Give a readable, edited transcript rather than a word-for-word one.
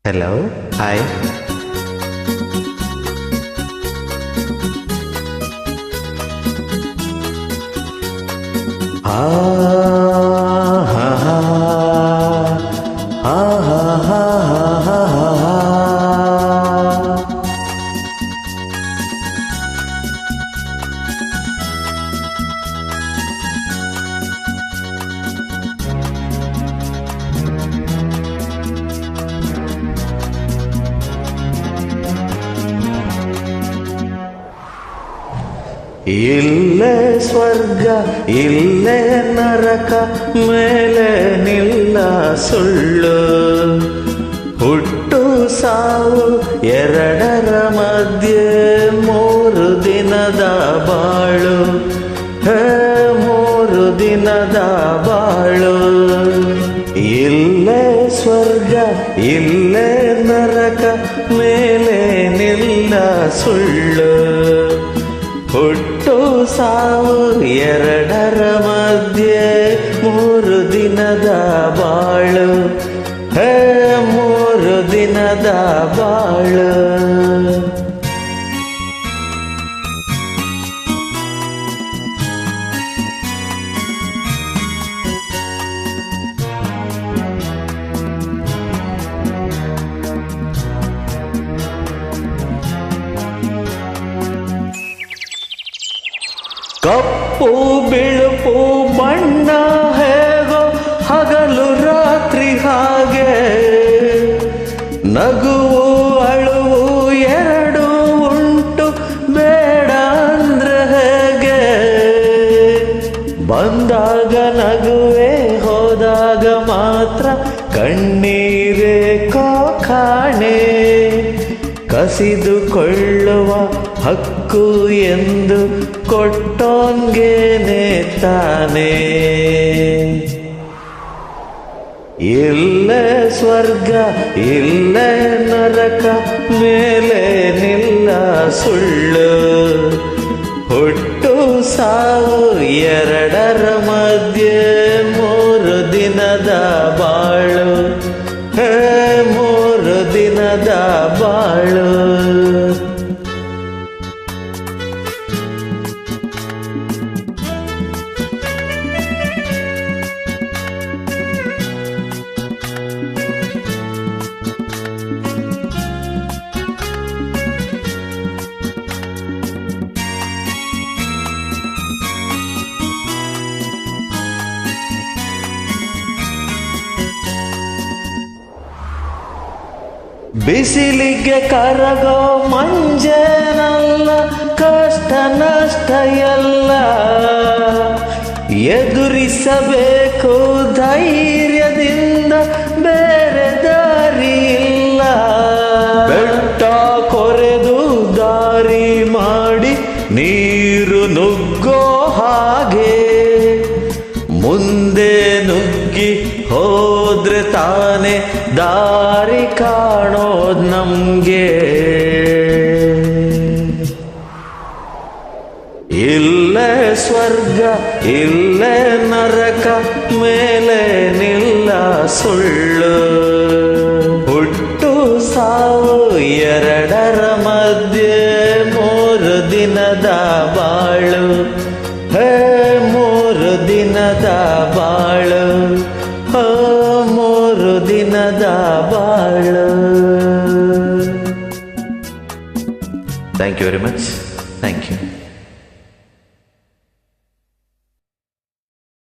Hello, hi. ಆ ಹಾ ಹಾ ಹಾ ಹಾ ಹಾ ಹಾ. ಇಲ್ಲೇ ಸ್ವರ್ಗ ಇಲ್ಲೇ ನರಕ, ಮೇಲೆ ನಿಲ್ಲ ಸುಳ್ಳು. ಹುಟ್ಟು ಸಾವು ಎರಡರ ಮಧ್ಯೆ 3 ದಿನದ ಬಾಳು. 3 ದಿನದ ಬಾಳು. ಇಲ್ಲೇ ಸ್ವರ್ಗ ಇಲ್ಲೇ ನರಕ, ಮೇಲೆ ನಿಲ್ಲ ಸುಳ್ಳು. ಹುಟ್ಟು ಸಾವು ಎರಡರ ಮಧ್ಯೆ 3 ದಿನದ ಬಾಳು. 3 ದಿನದ ಬಾಳು. ಕಪ್ಪು ಬಿಳುಪು ಬಣ್ಣ ಹೇಗೋ, ಹಗಲು ರಾತ್ರಿ ಹಾಗೆ. ನಗುವು ಅಳುವು ಎರಡು ಉಂಟು, ಬೇಡ ಅಂದ್ರೆ ಹೇಗೆ. ಬಂದಾಗ ನಗುವೆ, ಹೋದಾಗ ಮಾತ್ರ ಕಣ್ಣೀರೇ ಕಾಣೆ. ಕಸಿದುಕೊಳ್ಳುವ ಹಕ್ಕು ಎಂದು ಕೊಟ್ಟೋನ್ಗೇನೆ ತಾನೇ. ಇಲ್ಲೇ ಸ್ವರ್ಗ ಇಲ್ಲೇ ನರಕ, ಮೇಲೆ ನಿಲ್ಲ ಸುಳ್ಳು. ಹುಟ್ಟು ಸಾವು ಎರಡರ ಮಧ್ಯೆ 3 ದಿನದ ಬಾಳು. 3 ದಿನದ ಬಾಳು. ಬಿಸಿಲಿಗೆ ಕರಗೋ ಮಂಜೇನಲ್ಲ, ಕಷ್ಟ ನಷ್ಟ ಎಲ್ಲ ಎದುರಿಸಬೇಕು ಧೈರ್ಯದಿಂದ, ಬೇರೆ ದಾರಿ ಇಲ್ಲ. ಬೆಟ್ಟ ಕೊರೆದು ದಾರಿ ಮಾಡಿ ನೀರು ನುಗ್ಗೋ ಹಾಗೆ, ಮುಂದೆ ನುಗ್ಗಿ ಹೋದ್ರೆ ತಾನೆ ದಾರಿ ಕಾಣೋದ್ ನಮ್ಗೆ. ಇಲ್ಲೇ ಸ್ವರ್ಗ ಇಲ್ಲೇ ನರಕ, ಮೇಲೆ ನಿಲ್ಲ ಸುಳ್ಳು. ಹುಟ್ಟು ಸಾವು ಎರಡರ ಮಧ್ಯೆ 3 ದಿನದ ಬಾಳು. 3 ದಿನದ ಬಾಳು. 3 ದಿನದ ಬಾಳು. Thank you very much. Thank you.